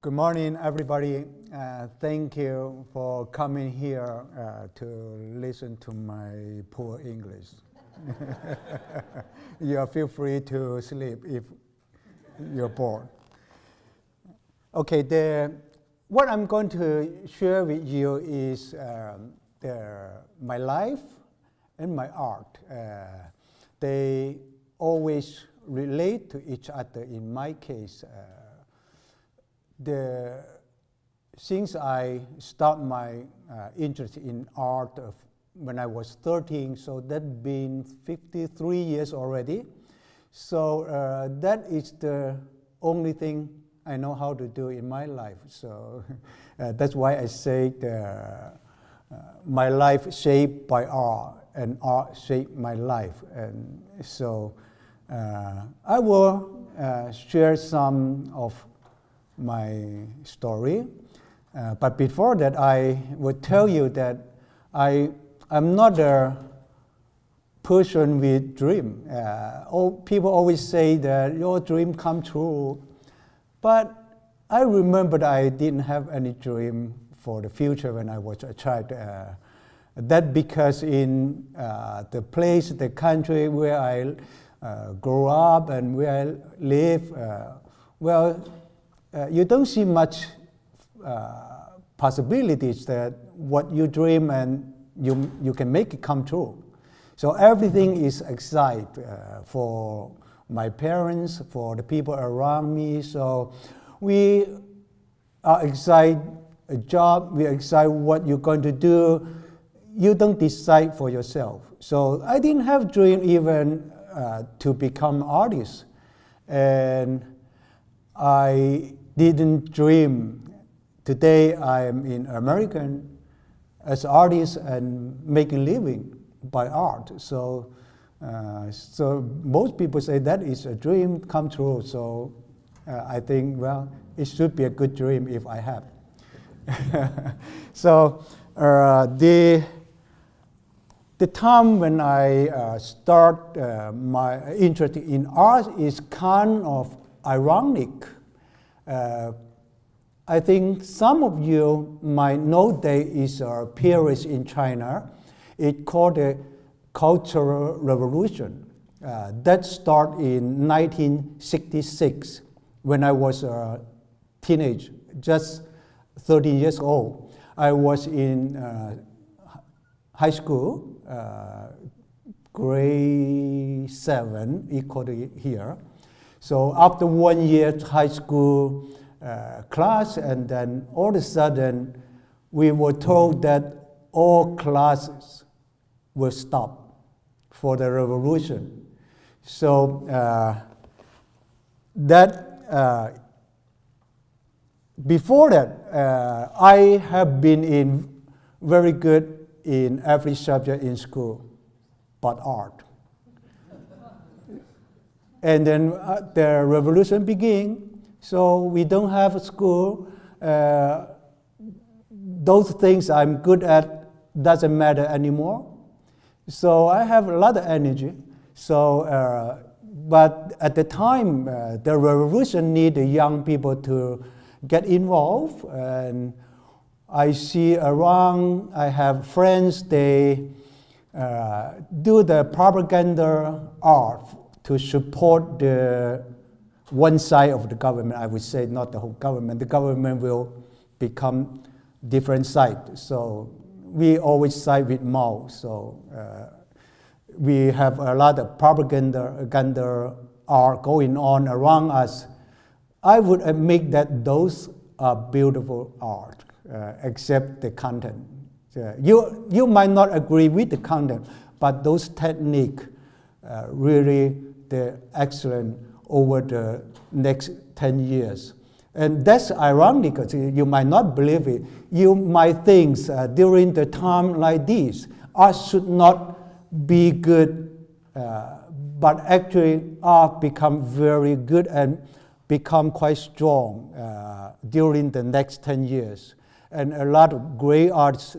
Good morning, everybody. Thank you for coming here to listen to my poor English. You feel free to sleep if you're bored. Okay, what I'm going to share with you is my life and my art. They always relate to each other. In my case, since I start my interest in art when I was 13, so that's been 53 years already. So that is the only thing I know how to do in my life. So that's why I say my life shaped by art, and art shaped my life. And so I will share some of my story. But before that, I would tell you that I'm not a person with dream. People always say that your dream come true. But I remember that I didn't have any dream for the future when I was a child. That because in the place, the country where I grew up and where I live, you don't see much possibilities that what you dream and you can make it come true. So everything is exciting for my parents, for the people around me. So we are excited a job, we are excited what you're going to do. You don't decide for yourself. So I didn't have dream even to become artist. And I didn't dream. Today I am in America as an artist and making living by art. So most people say that is a dream come true. So I think, well, it should be a good dream if I have. So the time when I start my interest in art is kind of ironic. I think some of you might know there is a period in China. It's called the Cultural Revolution. That started in 1966 when I was a teenager, just 13 years old. I was in high school, grade 7, equal to here. So after 1 year high school class, and then all of a sudden we were told that all classes will stop for the revolution. So before that, I have been very good in every subject in school, but art. And then the revolution began, so we don't have a school. Those things I'm good at doesn't matter anymore. So I have a lot of energy. So, but at the time, the revolution needed young people to get involved. And I see around, I have friends, they do the propaganda art to support the one side of the government. I would say not the whole government. The government will become different side. So we always side with Mao. So we have a lot of propaganda art going on around us. I would admit that those are beautiful art, except the content. You might not agree with the content, but those techniques really they're excellent over the next 10 years. And that's ironic, because you might not believe it. You might think during the time like this, art should not be good, but actually art become very good and become quite strong during the next 10 years. And a lot of great artists,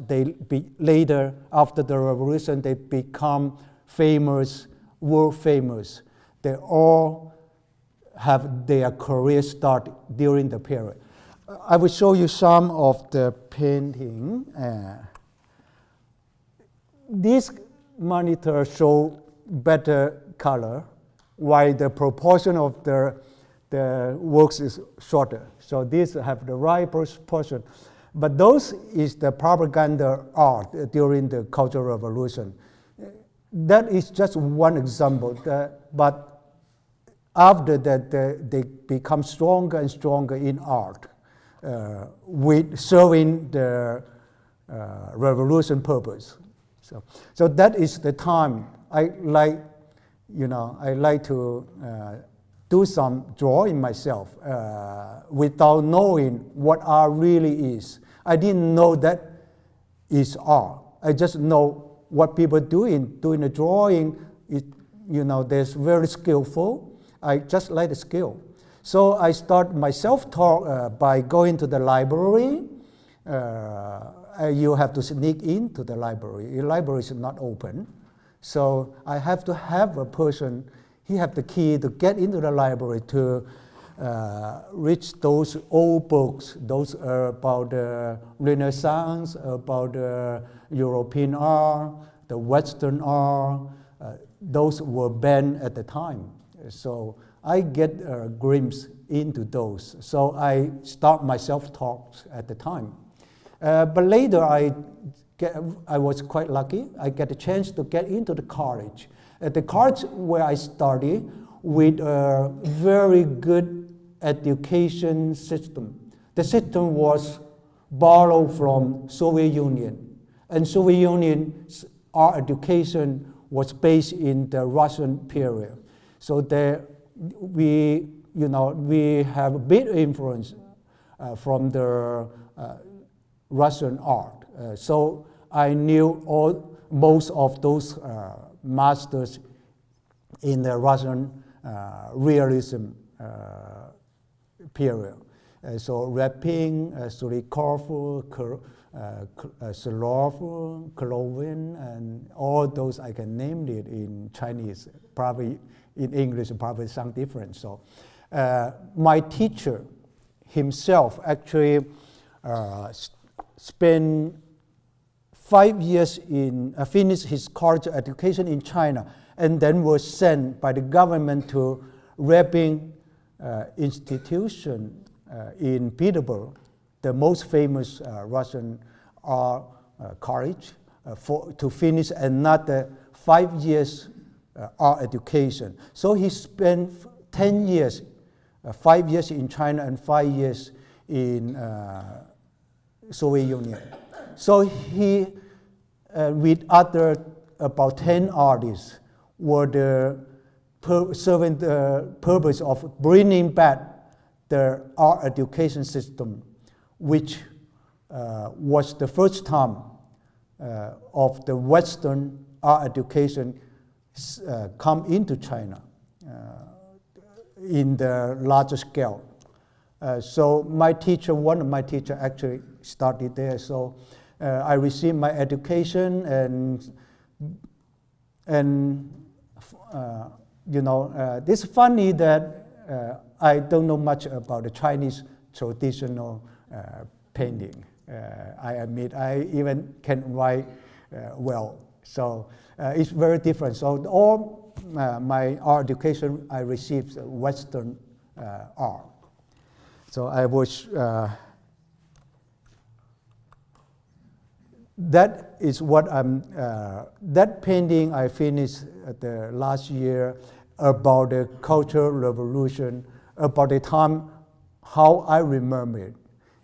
later, after the revolution, they become famous, world famous. They all have their career start during the period. I will show you some of the painting. This monitor show better color, while the proportion of the works is shorter. So these have the right proportion. But those is the propaganda art during the Cultural Revolution. That is just one example. But after that, they become stronger and stronger in art, with serving the revolution purpose. So that is the time I like to do some drawing myself without knowing what art really is. I didn't know that is art. I just know what people doing the drawing. There's very skillful. I just like the skill. So I start my self-talk by going to the library. You have to sneak into the library. The library is not open. So I have to have a person, he have the key to get into the library to reach those old books. Those are about the Renaissance, about the European art, the Western art. Those were banned at the time. So I get a glimpse into those. So I start my self-talks at the time. But later I was quite lucky. I get a chance to get into the college. At the college where I studied, with a very good education system. The system was borrowed from Soviet Union, and Soviet Union's art education was based in the Russian period. So we have a big influence from the Russian art. So I knew most of those masters in the Russian realism period. So Repin, Surikov, Solov, Klovin, and all those I can name it in Chinese. Probably in English, probably some different. So my teacher himself actually spent 5 years finished his college education in China, and then was sent by the government to Repin institution in Petersburg, the most famous Russian art college, to finish another 5 years art education. So he spent 10 years, 5 years in China and 5 years in Soviet Union. So he, with other about 10 artists, were serving the purpose of bringing back the art education system, which was the first time of the Western art education come into China in the larger scale. So my teacher, one of my teachers actually started there. So I received my education, and it's funny that I don't know much about the Chinese traditional painting. I admit I even can't write well. So it's very different. So all my art education I received Western art. So I was, that is what that painting I finished the last year about the Cultural Revolution, about the time how I remember it.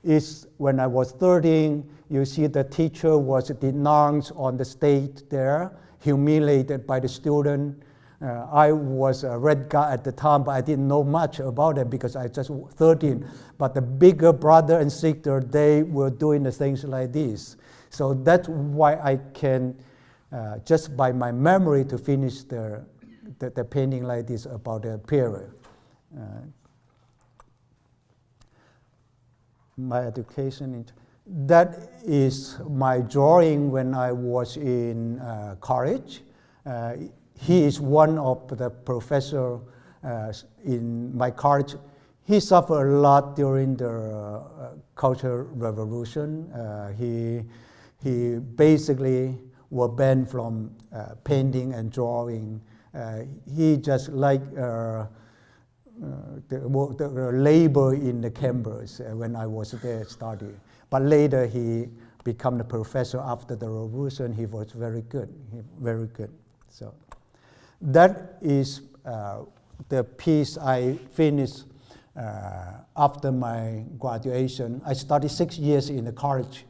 Is when I was 13, you see the teacher was denounced on the stage there, humiliated by the student. I was a red guy at the time, but I didn't know much about it because I just 13. But the bigger brother and sister, they were doing the things like this. So that's why I can, just by my memory, to finish the painting like this about the period. My education, that is my drawing when I was in college. He is one of the professors in my college. he suffered a lot during the Cultural Revolution. He basically was banned from painting and drawing. He just liked the labor in the campus when I was there studying. But later he became the professor after the revolution. He was very good, very good. So that is the piece I finished after my graduation. I studied 6 years in the college.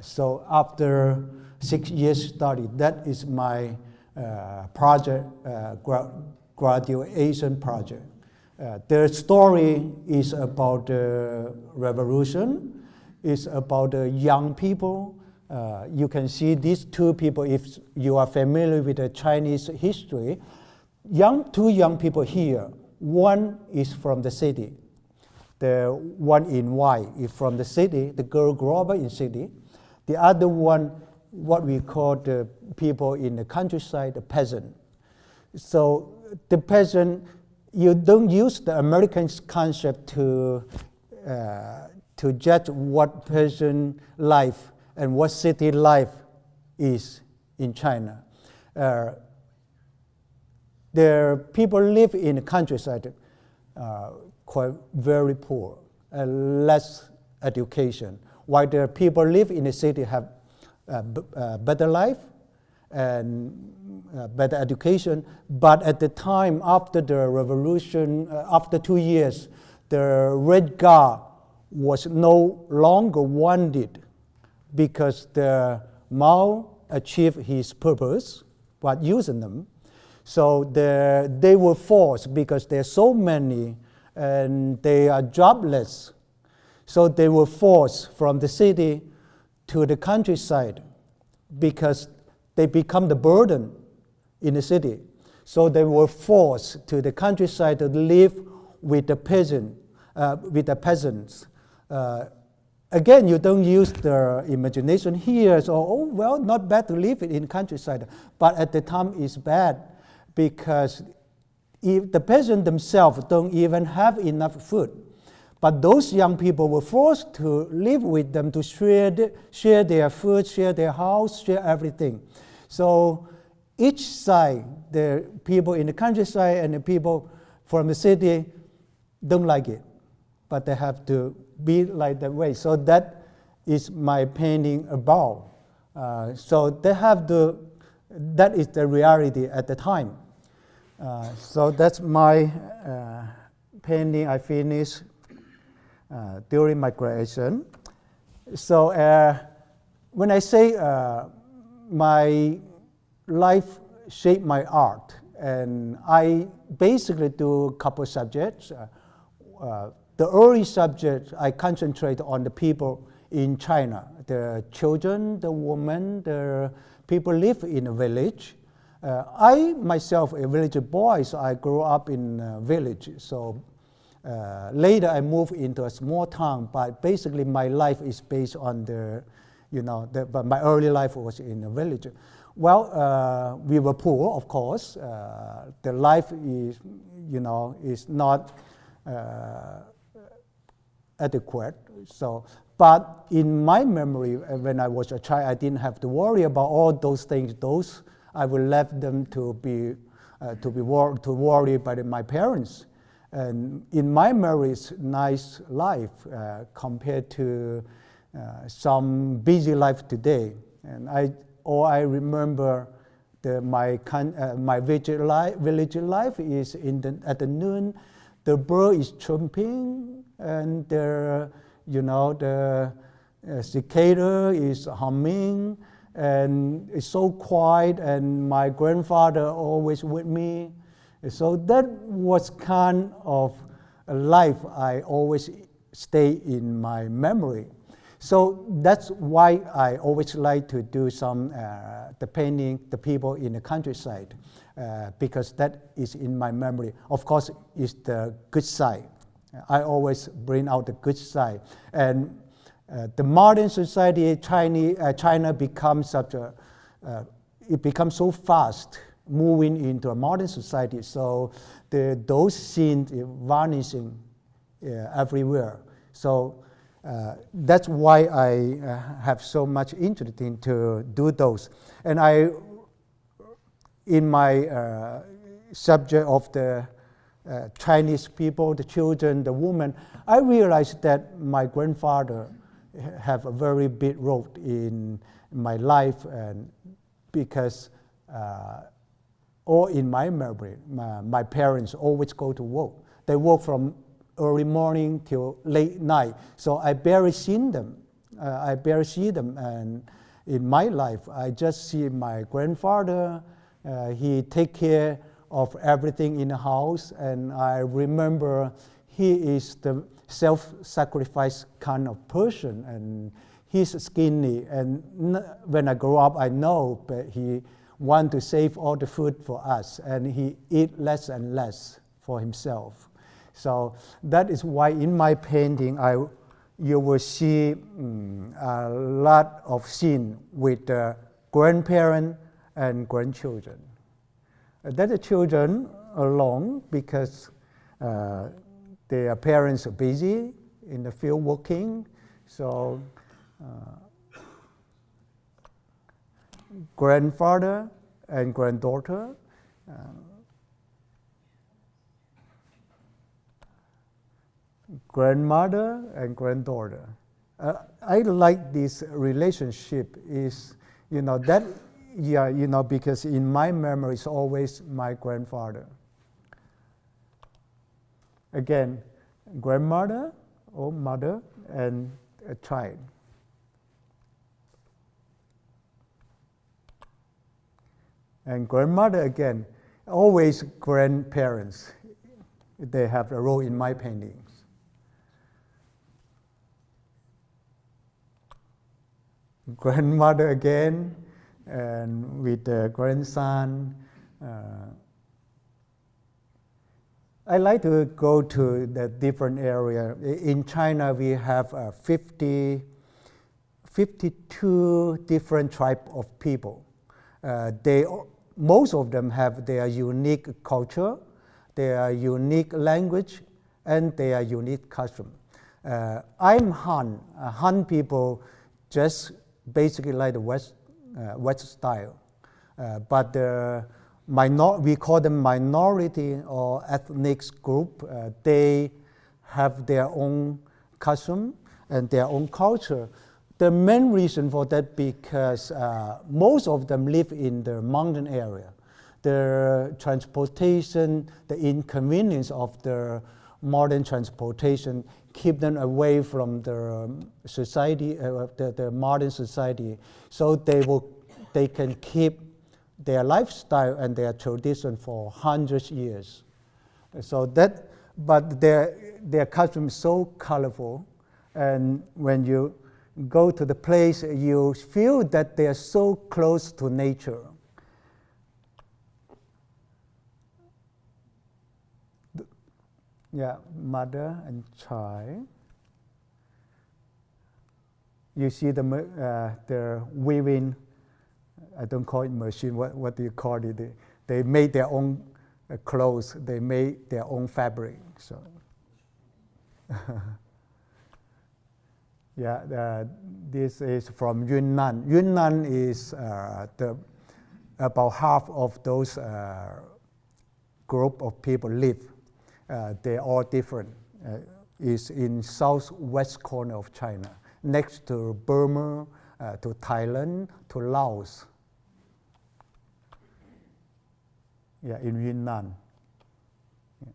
So after 6 years study, that is my project, graduation project. The story is about the revolution. It's about the young people. You can see these two people, if you are familiar with the Chinese history. Two young people here. One is from the city. The one in white is from the city. The girl grew up in city. The other one, what we call the people in the countryside, the peasant. So the peasant, you don't use the American concept to judge what peasant life and what city life is in China. The people live in the countryside quite very poor, less education, while the people live in the city have better life and better education. But at the time after the revolution, after 2 years, the Red Guard was no longer wanted because the Mao achieved his purpose by using them. So they were forced because there are so many and they are jobless. So they were forced from the city to the countryside because they become the burden in the city. So they were forced to the countryside to live with the peasants. Again, you don't use the imagination here, so, oh, well, not bad to live in countryside. But at the time, it's bad because if the peasants themselves don't even have enough food. But those young people were forced to live with them, to share their food, share their house, share everything. So each side, the people in the countryside and the people from the city don't like it, but they have to be like that way. So that is my painting about. So they have that is the reality at the time. So that's my painting I finished during my graduation. So when I say my life shaped my art, and I basically do a couple of subjects. The early subject, I concentrate on the people in China, the children, the women, the people live in a village. I myself, a village boy, so I grew up in a village. So later I moved into a small town, but basically my life is based on but my early life was in a village. Well, we were poor, of course. The life is, is not adequate. So, but in my memory, when I was a child, I didn't have to worry about all those things. Those I would left them to worry by my parents. And in my memory, it's nice life compared to some busy life today. And I remember my village life is at the noon. The bird is chirping, and the cicada is humming, and it's so quiet. And my grandfather always with me. So that was kind of a life I always stay in my memory. So that's why I always like to do some the painting, the people in the countryside, because that is in my memory. Of course, it's the good side. I always bring out the good side. And the modern society, China becomes it becomes so fast, moving into a modern society. So those scenes are vanishing everywhere. So that's why I have so much interest in to do those. And in my subject of the Chinese people, the children, the women, I realized that my grandfather have a very big role in my life, and because or in my memory, my parents always go to work. They work from early morning till late night. So I barely seen them. And in my life, I just see my grandfather. He take care of everything in the house, and I remember he is the self-sacrifice kind of person, and he's skinny. And when I grow up, I know, but he want to save all the food for us, and he eat less and less for himself. So that is why in my painting, you will see a lot of scene with the grandparent and grandchildren. That the children alone because their parents are busy in the field working. So grandfather and granddaughter. Grandmother and granddaughter. I like this relationship is, that, because in my memory it's always my grandfather. Again, grandmother or mother and a child. And grandmother again, always grandparents. They have a role in my paintings. Grandmother again, and with the grandson. I like to go to the different area. In China, we have 52 different tribes of people. Most of them have their unique culture, their unique language, and their unique custom. I'm Han. Han people just basically like the West style, but we call them minority or ethnic group. They have their own custom and their own culture. The main reason for that because most of them live in the mountain area. The transportation, the inconvenience of the modern transportation keep them away from the society, the modern society, so they can keep their lifestyle and their tradition for hundreds of years. So but their custom is so colorful, and when you go to the place, you feel that they are so close to nature. Yeah, mother and child. You see the weaving. I don't call it machine. What do you call it? They made their own clothes. They made their own fabric. So, yeah, this is from Yunnan. Yunnan is about half of those group of people live. They're all different. It's in southwest corner of China, next to Burma, to Thailand, to Laos. Yeah, in Yunnan. Yeah.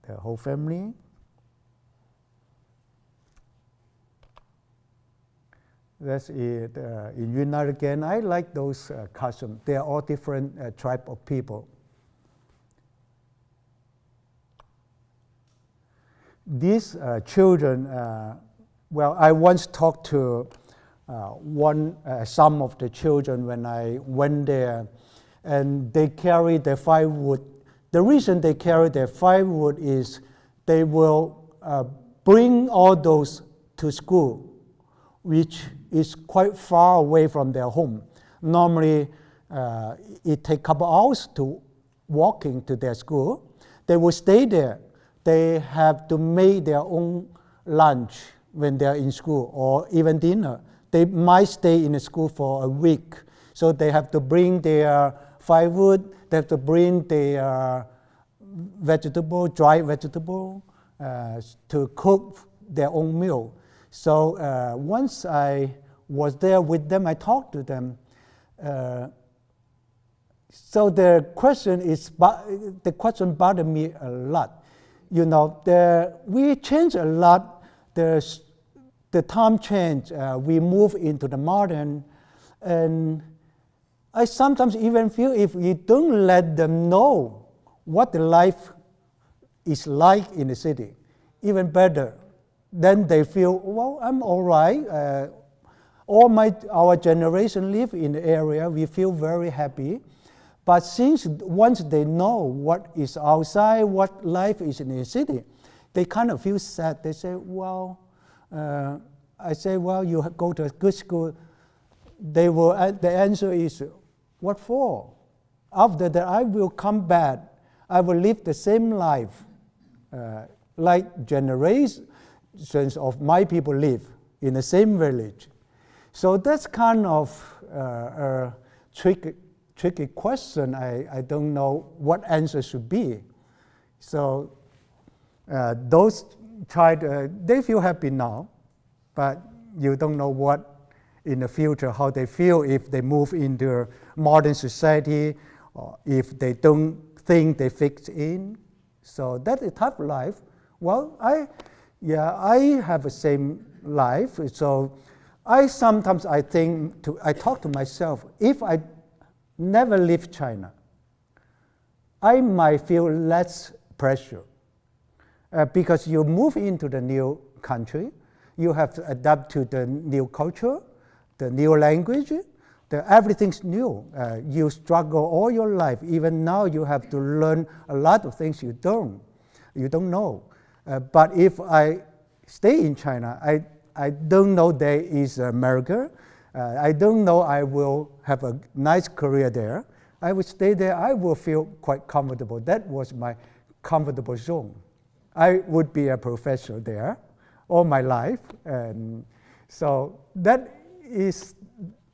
The whole family. That's it. In Yunnan again, I like those customs. They are all different type of people. These children, well, I once talked to some of the children when I went there, and they carry their firewood. The reason they carry their firewood is they will bring all those to school, which is quite far away from their home. Normally, it takes a couple hours to walking to their school. They will stay there they have to make their own lunch when they're in school, or even dinner. They might stay in the school for a week, so they have to bring their firewood, they have to bring their vegetable, dry vegetable, to cook their own meal. So once I was there with them, I talked to them. So the question bothered me a lot. You know, we changed a lot. The time changed. We moved into the modern, and I sometimes even feel if you don't let them know what the life is like in the city, even better. Then they feel, well, I'm all right. Our generation live in the area. We feel very happy. But since once they know what is outside, what life is in the city, they kind of feel sad. They say, well, I say, well, you go to a good school. The answer is, what for? After that, I will come back. I will live the same life like generations of my people live in the same village. So that's kind of a tricky question. I don't know what answer should be. So those they feel happy now, but you don't know what in the future, how they feel if they move into modern society, or if they don't think they fit in. So that's a tough life. Well, I have the same life. So I talk to myself, if I never leave China, I might feel less pressure. Because you move into the new country, you have to adapt to the new culture, the new language, everything's new. You struggle all your life. Even now you have to learn a lot of things you don't know. But if I stay in China, I don't know there is America. I don't know I will have a nice career there. I would stay there, I will feel quite comfortable. That was my comfortable zone. I would be a professor there all my life. And so that is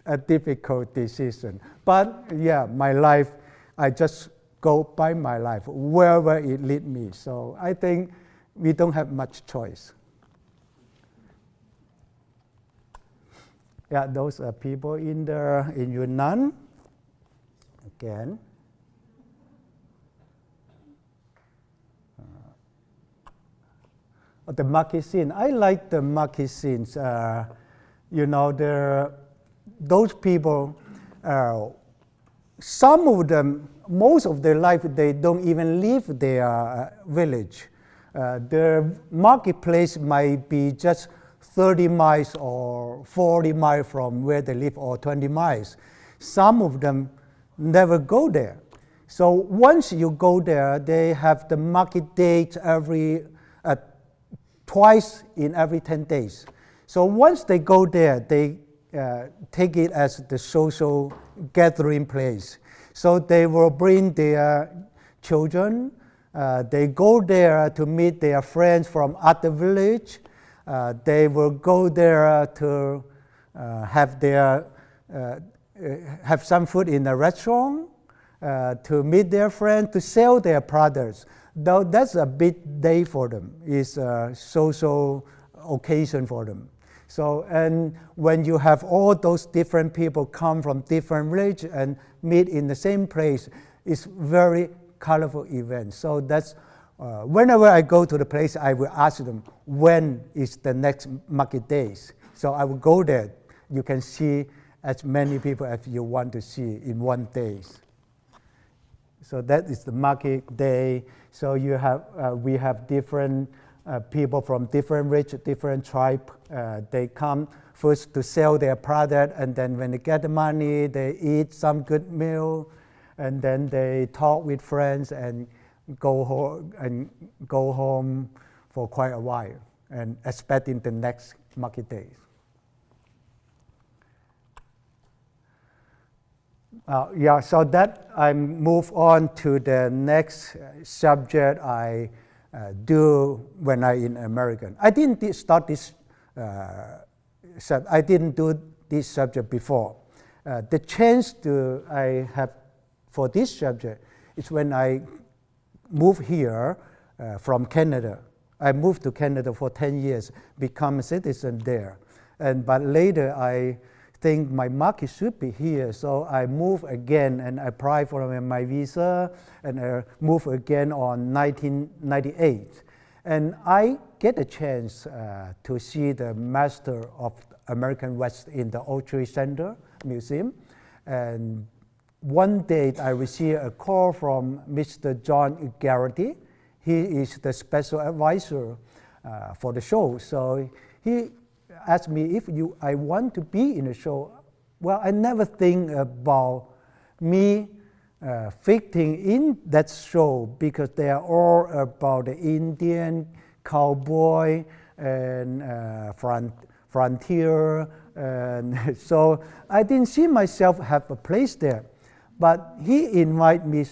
a difficult decision. But yeah, my life, I just go by my life, wherever it leads me. So I think we don't have much choice. Yeah, those are people in Yunnan. Again. The market scene. I like the market scenes. You know, those people, some of them, most of their life, they don't even leave their village. The marketplace might be just 30 miles or 40 miles from where they live, or 20 miles. Some of them never go there. So once you go there, they have the market dates twice in every 10 days. So once they go there, they take it as the social gathering place. So they will bring their children. They go there to meet their friends from other village. They will go there to have some food in a restaurant, to meet their friends, to sell their products. Though that's a big day for them. It's a social occasion for them. So, and when you have all those different people come from different villages and meet in the same place, it's very colorful event. So that's, whenever I go to the place, I will ask them, when is the next market days? So I will go there. You can see as many people as you want to see in one day. So that is the market day. So you have, we have different people from different regions, different tribe. They come first to sell their product, and then when they get the money, they eat some good meal, and then they talk with friends and go home for quite a while, and expecting the next market days. So that I move on to the next subject I do when I in American. I didn't start this. I didn't do this subject before. The chance I have for this subject is when I moved here from Canada. I moved to Canada for 10 years, become a citizen there. But later I think my market should be here, so I moved again and applied for my visa and moved again on 1998. And I get a chance to see the Master of American West in the Autry Center Museum. And one day I received a call from Mr. John Garrity. He is the special advisor for the show. So he asked me if I want to be in the show. Well, I never think about me fitting in that show because they are all about the Indian, cowboy, and frontier. And so I didn't see myself have a place there. But he invited me,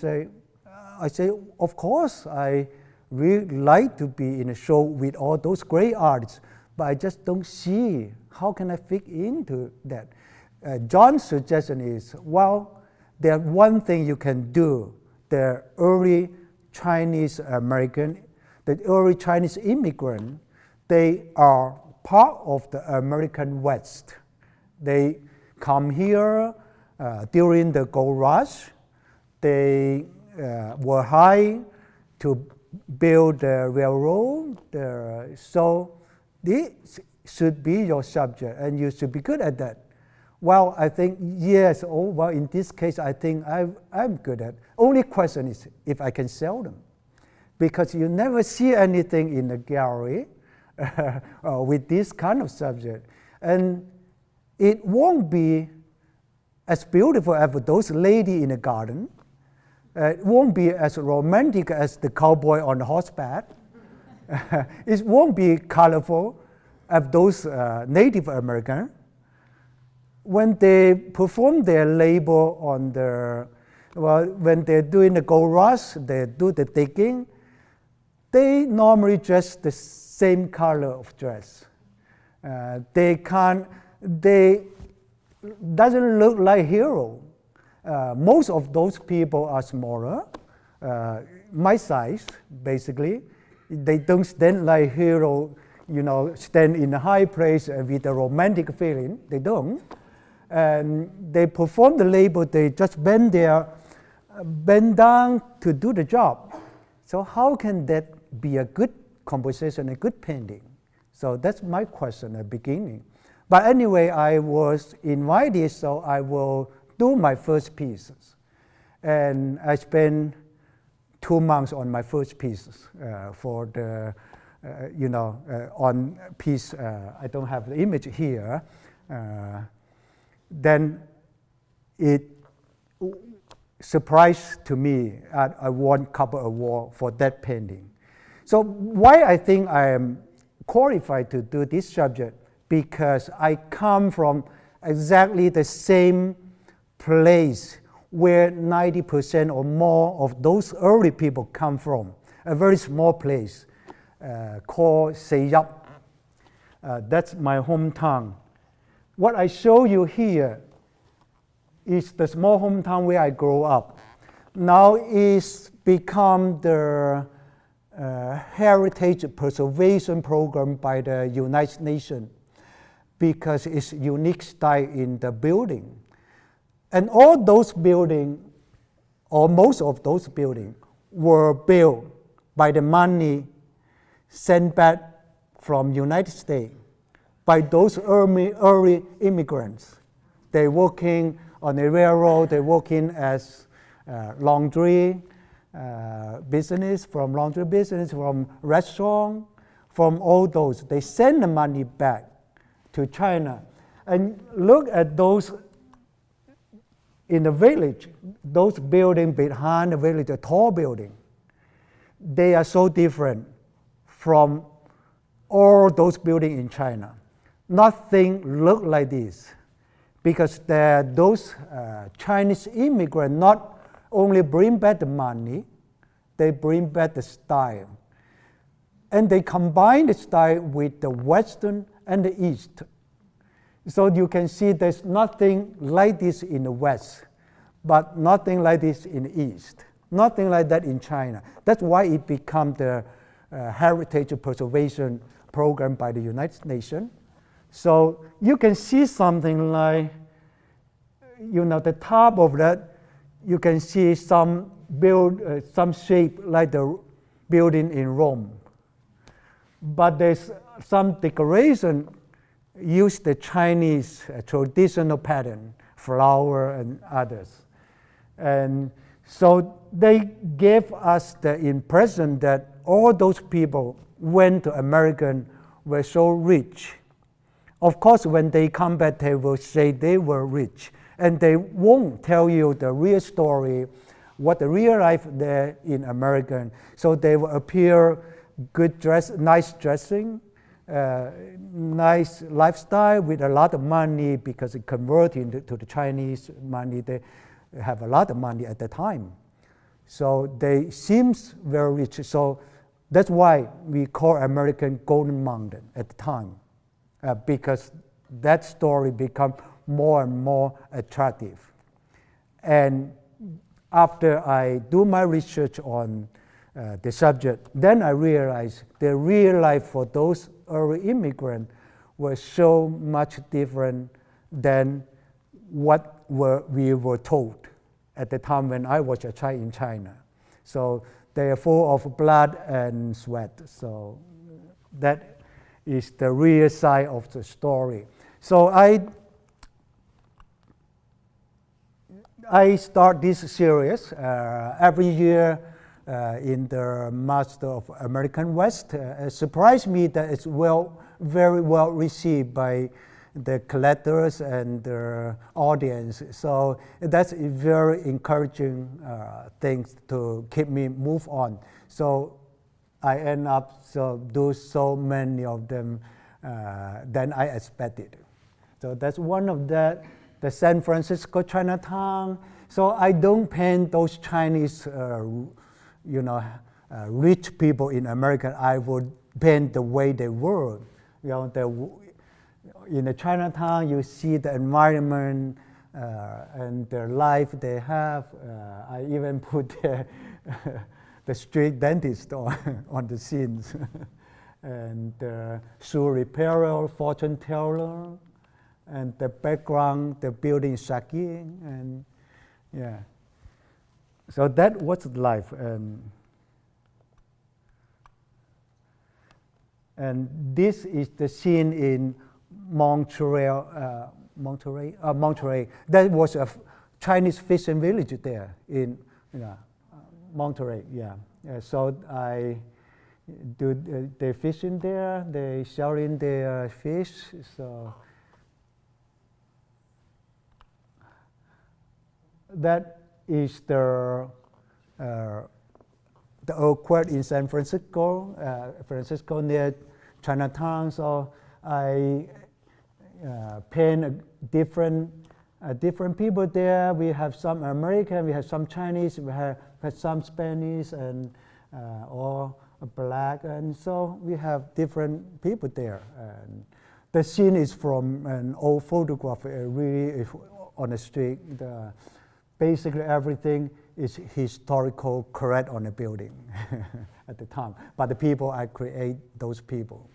I say, of course, I really like to be in a show with all those great artists, but I just don't see how can I fit into that. John's suggestion is, well, there's one thing you can do. The early Chinese American, the early Chinese immigrant, they are part of the American West. They come here during the gold rush. They were hired to build the railroad. So this should be your subject, and you should be good at that. Well, I think, yes, well, in this case, I think I'm good at it. Only question is if I can sell them. Because you never see anything in the gallery with this kind of subject. And it won't be as beautiful as those ladies in the garden. It won't be as romantic as the cowboy on horseback. It won't be colorful as those Native Americans. When they perform their labor on when they're doing the gold rush, they do the digging, they normally dress the same color of dress. They doesn't look like hero. Most of those people are smaller, my size, basically. They don't stand like hero, stand in a high place with a romantic feeling. They don't. And they perform the labor, they just bend down to do the job. So how can that be a good composition, a good painting? So that's my question at the beginning. But anyway, I was invited, so I will do my first pieces. And I spent 2 months on my first pieces for the, on piece, I don't have the image here. Then it surprised to me. I won couple award for that painting. So why I think I am qualified to do this subject? Because I come from exactly the same place where 90% or more of those early people come from, a very small place called Seyap. That's my hometown. What I show you here is the small hometown where I grew up. Now it's become the heritage preservation program by the United Nations because it's unique style in the building. And all those buildings, or most of those buildings, were built by the money sent back from United States by those early immigrants. They're working on the railroad, they're working as laundry business, from restaurant, from all those. They send the money back to China. And look at those in the village, those buildings behind the village, the tall building. They are so different from all those buildings in China. Nothing look like this because those Chinese immigrants not only bring back the money, they bring back the style. and they combine the style with the Western and the East. So you can see there's nothing like this in the West, but nothing like this in the East. Nothing like that in China. That's why it became the heritage preservation program by the United Nations. So you can see something like, the top of that, you can see some shape like the building in Rome. But there's some decoration use the Chinese traditional pattern, flower and others. And so they gave us the impression that all those people went to America were so rich. Of course, when they come back, they will say they were rich. And they won't tell you the real story, what the real life there in America. So they will appear good dress, nice dressing, nice lifestyle with a lot of money because it converted to the Chinese money. They have a lot of money at the time. So they seems very rich. So that's why we call American Golden Mountain at the time, because that story become more and more attractive. And after I do my research on the subject, then I realized the real life for those early immigrants was so much different than what we were told at the time when I was a child in China. So they are full of blood and sweat. So that is the real side of the story. So I start this series every year in the Master of American West. It surprised me that it's very well received by the collectors and the audience. So that's a very encouraging thing to keep me move on. So I end up do so many of them than I expected. So that's one of the San Francisco Chinatown. So I don't paint those Chinese, rich people in America. I would paint the way they were. In the Chinatown, you see the environment and their life they have. I even put the street dentist on the scenes, and the shoe repairer, fortune teller, and the background, the building shaking, and yeah. So that was life, and this is the scene in Montreal. That was a Chinese fishing village there in Montreal. So I do they fishing there. They selling their fish. So that is the earthquake in San Francisco, near Chinatown. So I paint different people there. We have some American, we have some Chinese, we have some Spanish, and all black, and so we have different people there. And the scene is from an old photograph, really on the street. Basically everything is historical correct on the building at the time. But the people, I create those people.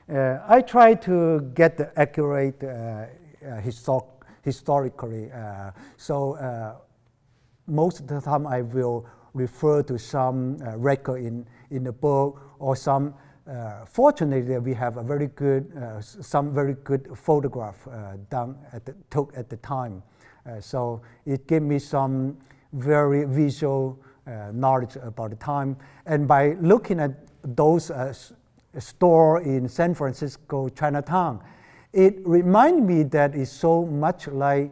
I try to get the accurate historically. So most of the time I will refer to some record in the book, or some. Fortunately, we have a very good, some very good photograph took at the time. So it gave me some very visual knowledge about the time. And by looking at those stores in San Francisco Chinatown, it reminded me that it's so much like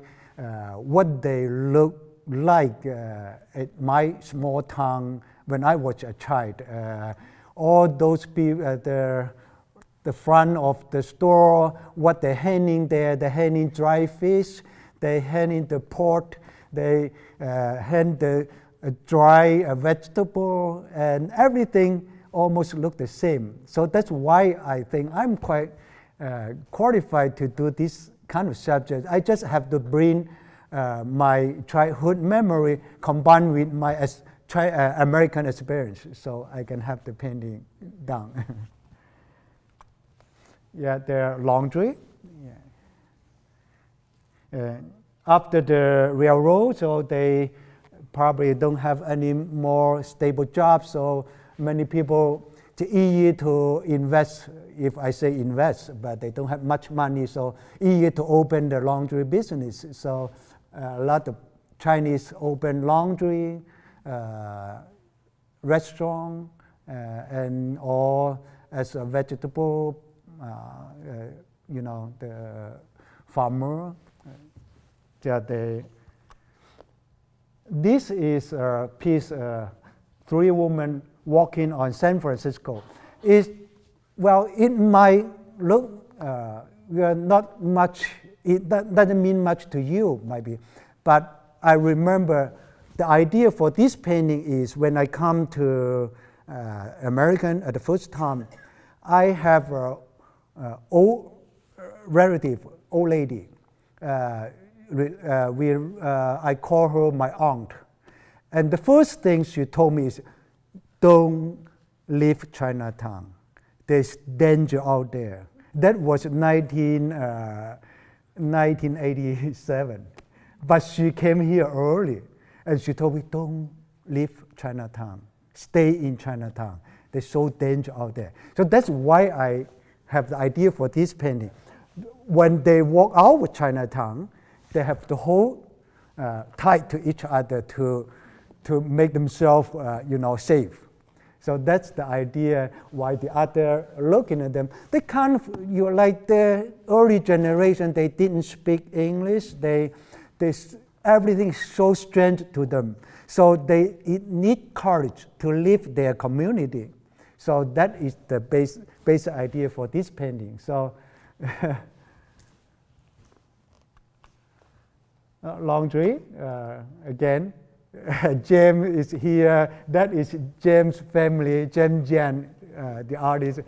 what they look like at my small town when I was a child. All those people, the front of the store, what they're hanging there, they're hanging dry fish, they hanging the pot, they hang the dry vegetable, and everything, almost look the same. So that's why I think I'm quite qualified to do this kind of subject. I just have to bring my childhood memory combined with my American experience, so I can have the painting done. Yeah, the laundry. Yeah. After the railroad, so they probably don't have any more stable jobs, so many people, it's easy to invest, if I say invest, but they don't have much money, so easy to open the laundry business. So a lot of Chinese open laundry, restaurant, and all as a vegetable, you know, the farmer. This is a piece, three women walking on San Francisco. Well, it might look not much, it doesn't mean much to you, maybe, but I remember the idea for this painting is when I come to American at the first time, I have an old relative, old lady. I call her my aunt. And the first thing she told me is, don't leave Chinatown. There's danger out there. That was 1987. But she came here early, and she told me, don't leave Chinatown. Stay in Chinatown. There's so danger out there. So that's why I have the idea for this painting. When they walk out of Chinatown, they have to hold tight to each other to make themselves, you know, safe. So that's the idea why the other looking at them. They kind of, you like the early generation, they didn't speak English. Everything is so strange to them. So they need courage to leave their community. So that is the basic idea for this painting. So laundry, again, James is here. That is James' family, James Jan, the artist.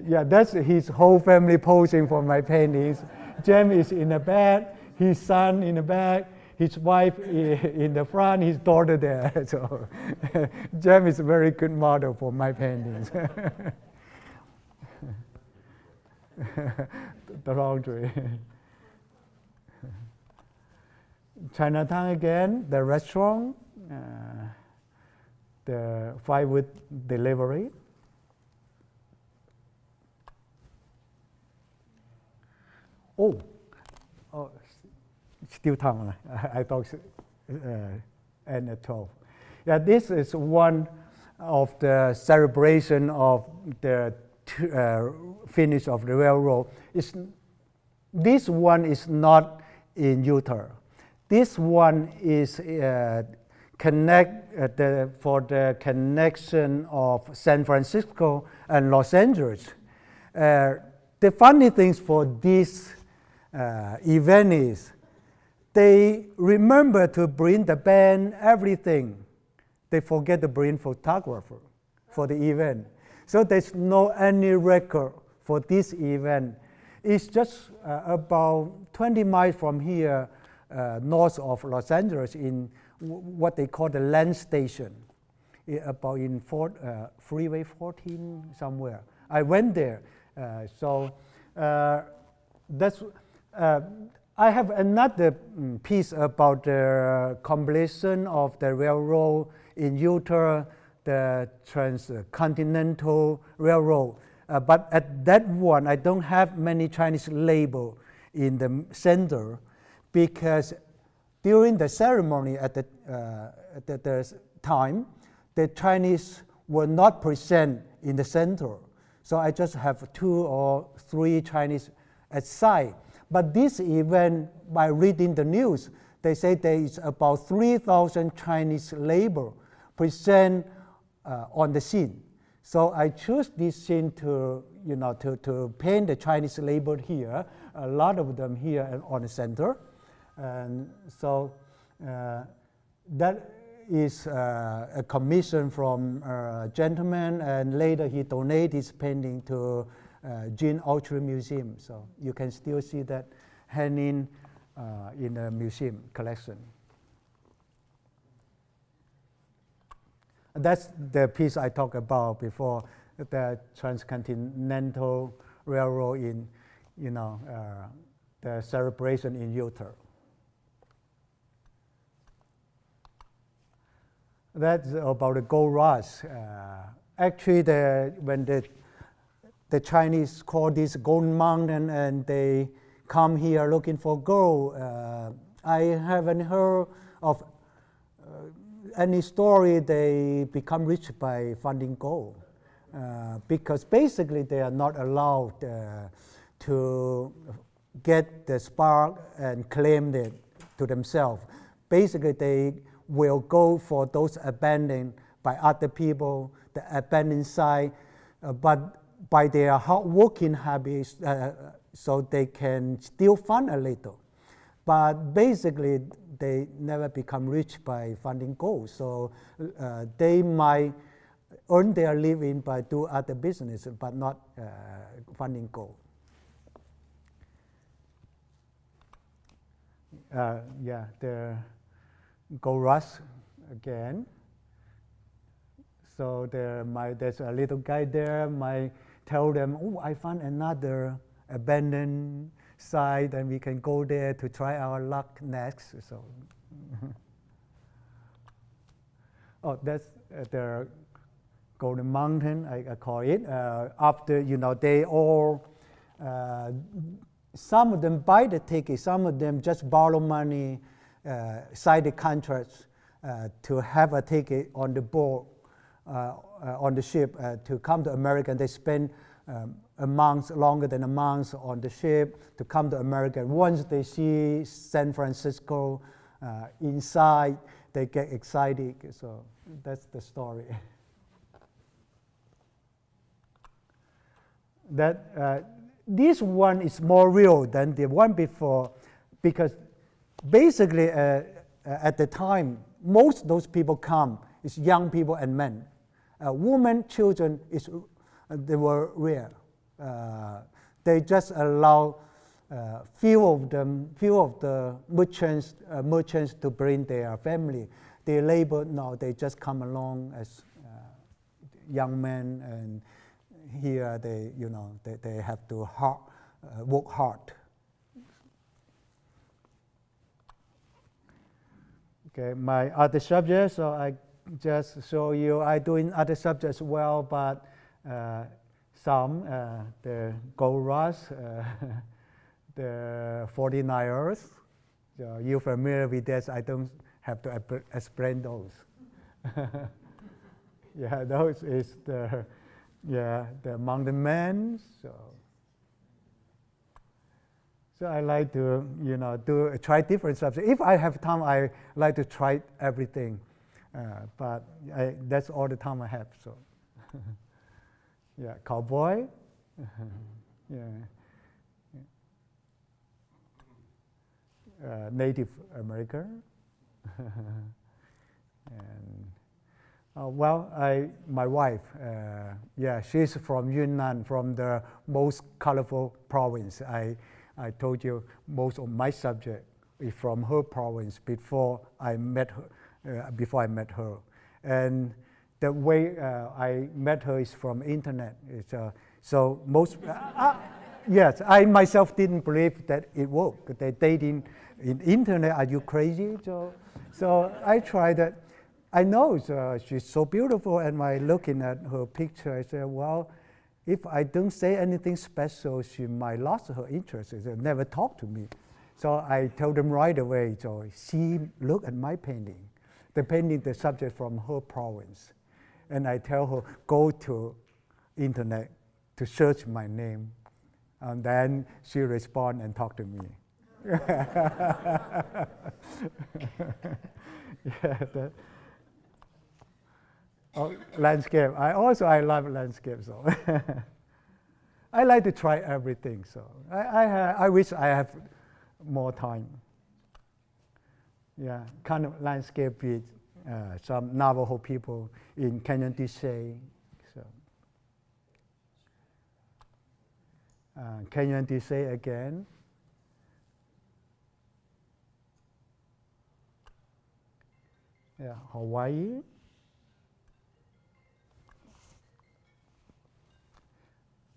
Yeah, that's his whole family posing for my paintings. James is in the back, his son in the back, his wife in the front, his daughter there. So James is a very good model for my paintings. The laundry. Chinatown again, the restaurant, the firewood delivery. Oh, still time. I thought and at 12. Yeah, this is one of the celebration of the finish of the railroad. This one is not in Utah. This one is for the connection of San Francisco and Los Angeles. The funny things for this event is they remember to bring the band, everything. They forget to bring photographer for the event. So there's no any record for this event. It's just about 20 miles from here, north of Los Angeles, in what they call the land station, about in Freeway 14 somewhere. I went there, that's. I have another piece about the completion of the railroad in Utah, the Transcontinental Railroad. But at that one, I don't have many Chinese label in the center, because during the ceremony at the time, the Chinese were not present in the center. So I just have 2 or 3 Chinese at side. But this event, by reading the news, they say there is about 3,000 Chinese labor present on the scene. So I choose this scene to paint the Chinese labor here, a lot of them here on the center. And so that is a commission from a gentleman, and later he donated his painting to Jean Autry Museum. So you can still see that hanging in a museum collection. That's the piece I talked about before, the Transcontinental Railroad in, the celebration in Utah. That's about the gold rush. Actually, when the Chinese call this Gold Mountain and they come here looking for gold, I haven't heard of any story they become rich by finding gold. Because basically they are not allowed to get the spark and claim it to themselves. Basically they will go for those abandoned by other people, the abandoned site, but by their hard-working habits, so they can still fund a little. But basically they never become rich by finding gold. So they might earn their living by do other business, but not finding gold. Yeah, the gold rush again. So there's a little guy there might tell them, oh, I found another abandoned site and we can go there to try our luck next. So, oh, that's the Golden Mountain, I call it. After, they all, some of them buy the ticket, some of them just borrow money, sign the contracts to have a ticket on the boat, on the ship to come to America. And they spend a month, longer than a month on the ship to come to America. Once they see San Francisco inside, they get excited. So that's the story. This one is more real than the one before, because basically at the time, most of those people come is young people and men. Women, children, they were rare. They just allow few of the merchants to bring their family. They labor, no, they just come along as young men, and here they have to work hard. Okay, my other subjects, so I just show you, I doing other subjects well, but some, the gold rush, the 49ers, so you're familiar with this, I don't have to explain those. Yeah, those is the mountain man. So I like to try different subjects. If I have time, I like to try everything, but that's all the time I have. So, yeah, cowboy, Native American, and my wife, she's from Yunnan, from the most colorful province. I told you most of my subject is from her province before I met her. And the way I met her is from internet. So most, yes, I myself didn't believe that it worked. They're dating in internet, are you crazy? So I tried that. I know she's so beautiful, and by looking at her picture, I said, well, if I don't say anything special, she might lose her interest. She'll never talk to me. So I told them right away, so she look at my painting, the subject from her province. And I tell her, go to internet to search my name. And then she respond and talk to me. Yeah, landscape. I love landscape. So I like to try everything. So I wish I have more time. Yeah, kind of landscape with some Navajo people in Canyon de Chelly. So, Canyon de Chelly again. Yeah, Hawaii.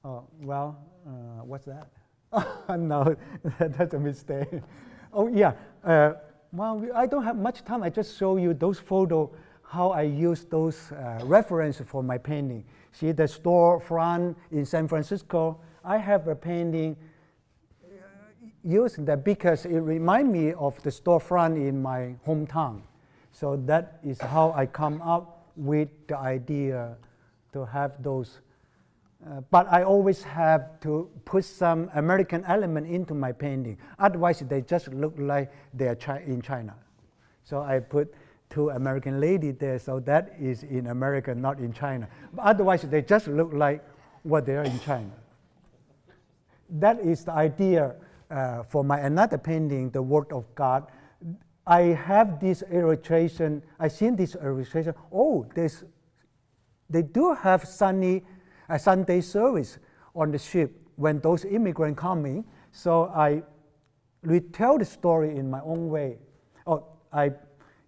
Oh, well, what's that? No, that's a mistake. Oh, yeah. Well, I don't have much time. I just show you those photos, how I use those references for my painting. See the storefront in San Francisco. I have a painting using that because it reminds me of the storefront in my hometown. So that is how I come up with the idea to have those. But I always have to put some American element into my painting. Otherwise, they just look like they are in China. So I put two American ladies there, so that is in America, not in China. But otherwise, they just look like what they are in China. That is the idea for my another painting, The Word of God. I have this illustration. I seen this illustration. Oh, they do have Sunday service on the ship when those immigrants coming. So I retell the story in my own way. Oh, I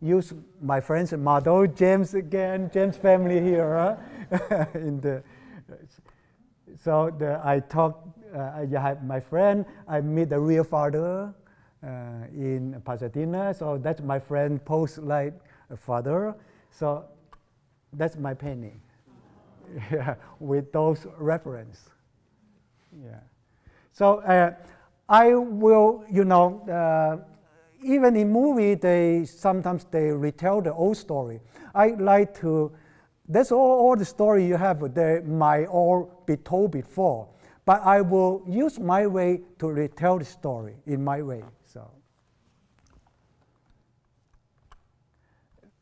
use my friend's model, James again, James family here. I talk. I have my friend. I meet the real father in Pasadena. So that's my friend posed like a father. So that's my painting. Yeah, with those reference. Yeah. So I will, even in movie, sometimes they retell the old story. I like to. That's all the story you have. They might all be told before, but I will use my way to retell the story in my way. So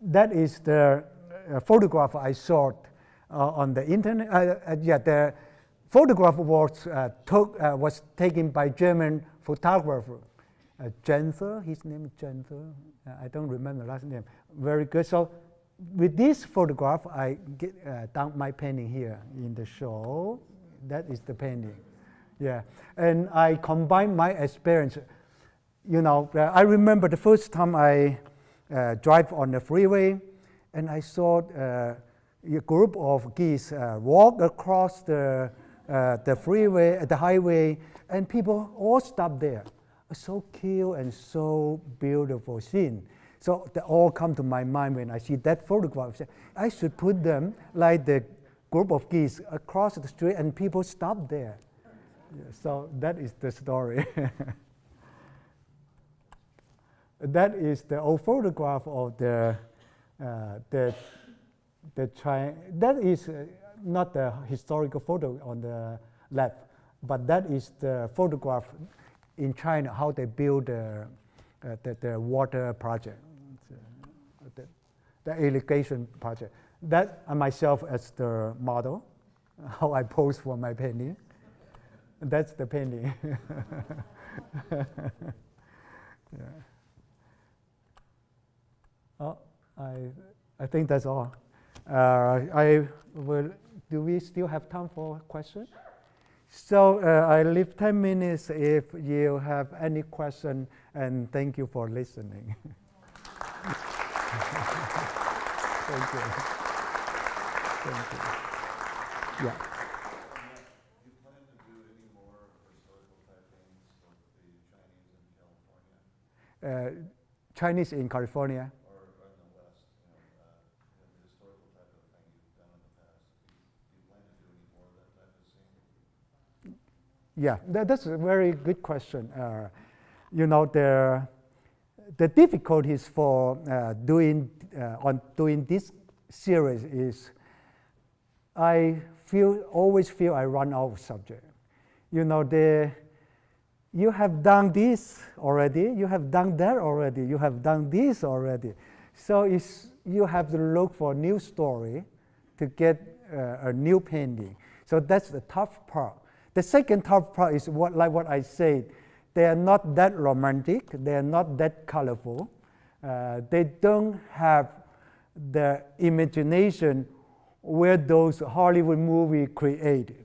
that is the photograph I saw on the internet. The photograph was taken by German photographer, Gensler. His name is Gensler. I don't remember the last name. Very good. So with this photograph, I get down my painting here in the show. That is the painting. Yeah, and I combine my experience. I remember the first time I drive on the freeway, and I saw a group of geese walk across the freeway, the highway, and people all stop there. So cute and so beautiful scene. So they all come to my mind when I see that photograph. I should put them like the group of geese across the street, and people stop there. Yeah, so that is the story. That is the old photograph of that is not the historical photo on the left, but that is the photograph in China, how they build the water project, the irrigation project. That I myself as the model, how I pose for my painting. That's the painting. Yeah. Oh, I think that's all. Do we still have time for questions? So I leave 10 minutes if you have any question, and thank you for listening. Thank you. Thank you. Yeah. Do you plan to do any more historical type paintings of the Chinese in California? Chinese in California. Or in the West, the historical type of thing you've done in the past. Do you plan to do any more of that type of scene? Yeah, that's a very good question. The difficulties for doing this series is I always feel I run out of subject. You have done this already, you have done that already, you have done this already. So you have to look for a new story to get a new painting. So that's the tough part. The second tough part is like what I said. They are not that romantic. They are not that colorful. They don't have the imagination where those Hollywood movies create.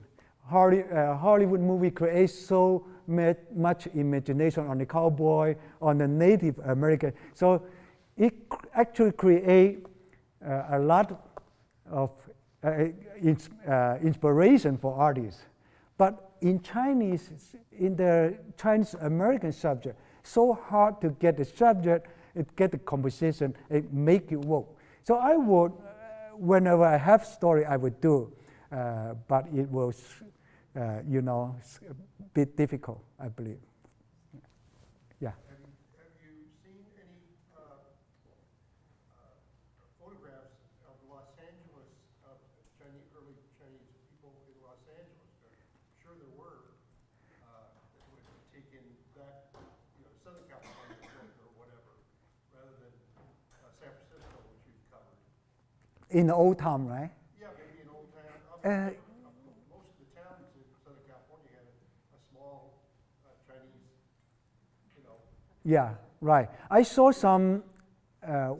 Hollywood movie creates so much imagination on the cowboy, on the Native American. So it actually creates a lot of inspiration for artists. But in Chinese, in the Chinese American subject, so hard to get the subject, get the composition, and make it work. So I would, whenever I have story, I would do, but it was, a bit difficult, I believe. Yeah. Have you seen any photographs of Los Angeles, of early Chinese people in Los Angeles? I'm sure there were that would have taken that, Southern California or whatever, rather than San Francisco, which you've covered. In the old town, right? Yeah, maybe in Old Town. Most of the towns in Southern California had a small Chinese, Yeah, right. I saw some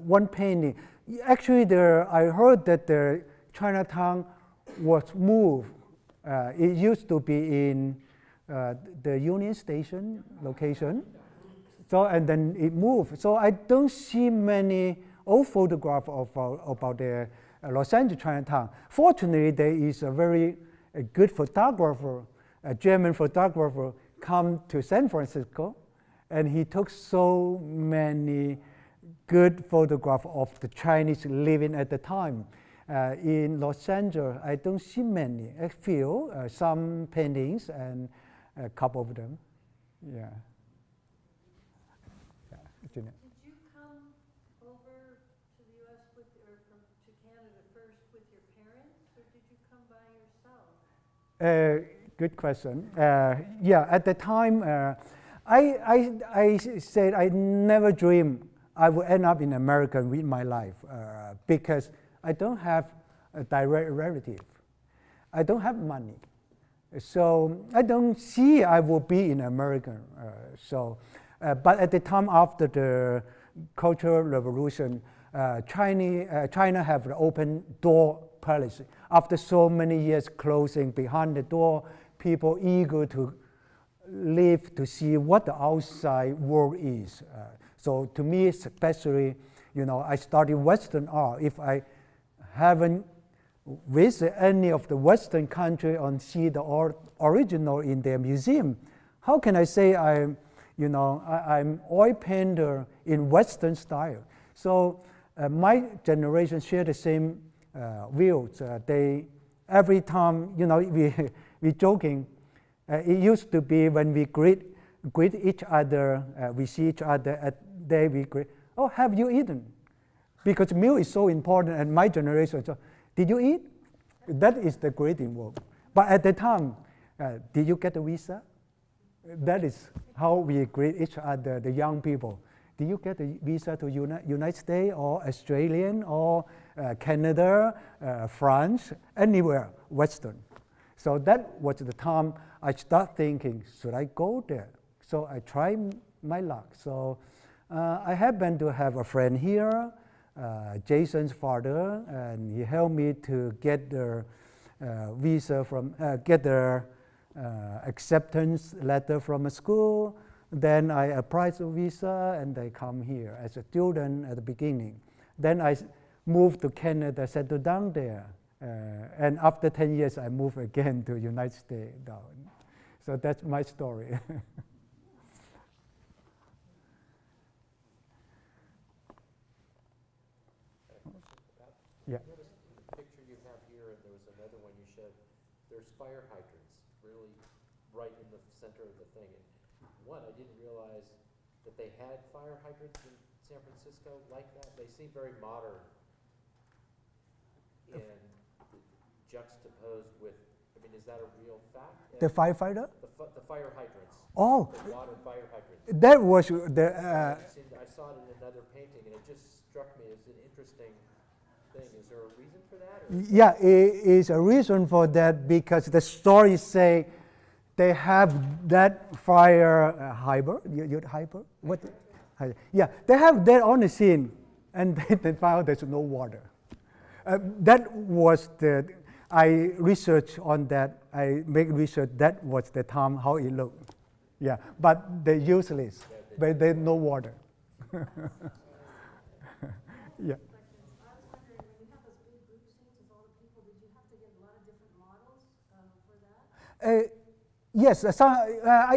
one painting. Actually, I heard that the Chinatown was moved. It used to be in the Union Station location. So and then it moved. So I don't see many old photographs about the Los Angeles Chinatown. Fortunately, there is a very good photographer, a German photographer, come to San Francisco, and he took so many good photographs of the Chinese living at the time. In Los Angeles, I don't see many. A few, some paintings, and a couple of them. Yeah. Did you come over to the U.S. to Canada first with your parents, or did you come by yourself? Good question. Yeah, at the time, I said I never dreamed I would end up in America with my life because I don't have a direct relative. I don't have money. So I don't see I will be in America. But at the time after the Cultural Revolution, China have the open door policy. After so many years closing behind the door, people eager to live to see what the outside world is. So to me, especially, I study Western art. If I haven't visited any of the Western country and see the original in their museum, how can I say I'm oil painter in Western style? So my generation share the same views. Every time, we joking. It used to be when we greet each other, we see each other at day we greet. Oh, have you eaten? Because meal is so important. And my generation, so, did you eat? That is the greeting word. But at the time, did you get a visa? That is how we greet each other, the young people. Do you get a visa to United States or Australian or Canada, France, anywhere, Western? So that was the time I start thinking, should I go there? So I tried my luck. So I happened to have a friend here, Jason's father, and he helped me to get the visa get the acceptance letter from a school. Then I applied for visa and I come here as a student at the beginning. Then I moved to Canada, settled down there. And after 10 years, I moved again to United States. So that's my story. Yeah. I noticed in the picture you have here, and there was another one you showed, there's fire hydrants really right in the center of the thing. And one, I didn't realize that they had fire hydrants in San Francisco like that. They seem very modern and juxtaposed with, is that a real fact? The firefighter? The fire hydrants. Oh. The water fire hydrants. That was the. I saw it in another painting, and it just struck me as an interesting thing. Is there a reason for that? Or? Yeah, it is a reason for that because the stories say they have that fire hyper. You hyper? What? Yeah, they have that on the scene and they found there's no water. That was I researched on that. I make research. That was the time how it looked. Yeah, but they're useless. But there's no water. Yeah. I was wondering, when you have those big group scenes with all the people, did you have to get a lot of different models for that? Yes,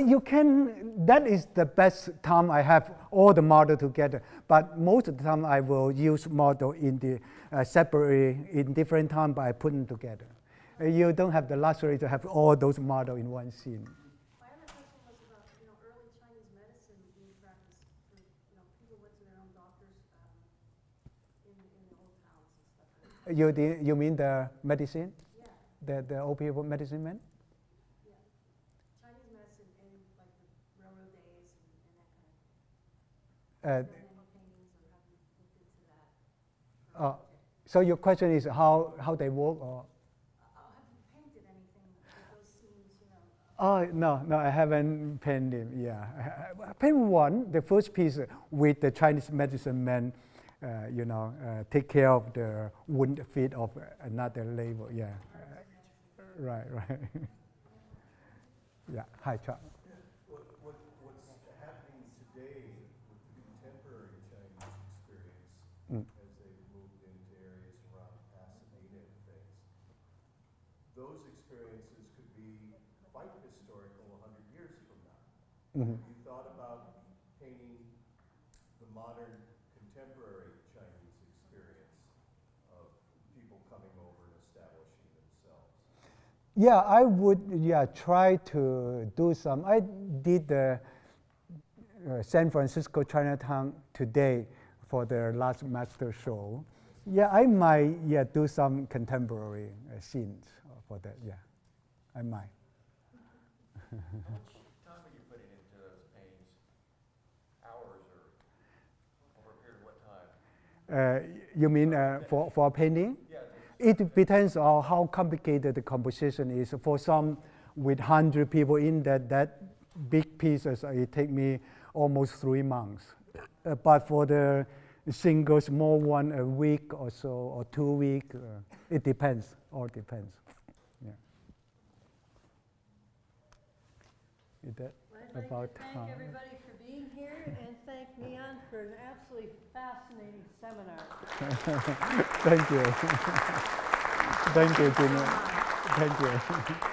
you can. That is the best time I have all the model together. But most of the time I will use model in the separately in different time, but I put them together. You don't have the luxury to have all those model in one scene. My other question was about, early Chinese medicine being practiced for, people went to their own doctors in the old towns and stuff. You mean the medicine? Yeah, The old people medicine man? yeah. Chinese medicine in like the railroad days and that kind of. Paintings, or have you looked into that? So your question is how they work, or? Have you painted anything with those scenes, Oh no, I haven't painted. Yeah, I painted one, the first piece with the Chinese medicine man, take care of the wound feet of another label. Yeah, right. Yeah, hi, Chuck. What's happening today with the contemporary Chinese experience as they've moved into areas around Pasadena and things, those experiences could be quite historical 100 years from now. Have you thought about painting the modern contemporary Chinese experience of people coming over and establishing themselves? Yeah, I would try to do some. I did the San Francisco Chinatown today for the last master show. Yeah, I might do some contemporary scenes for that. Yeah, I might. How much time are you putting into those paintings? Hours or over a period of what time? You mean for painting? Yeah. It depends on how complicated the composition is. For some, with 100 people in that big pieces, it take me almost 3 months. But for the single small one, a week or so, or 2 weeks, it depends. All depends. Yeah. Is that Well, I'd like about to thank time? everybody for being here and thank Mian for an absolutely fascinating seminar. Thank you. Thank you, Gina. Thank you.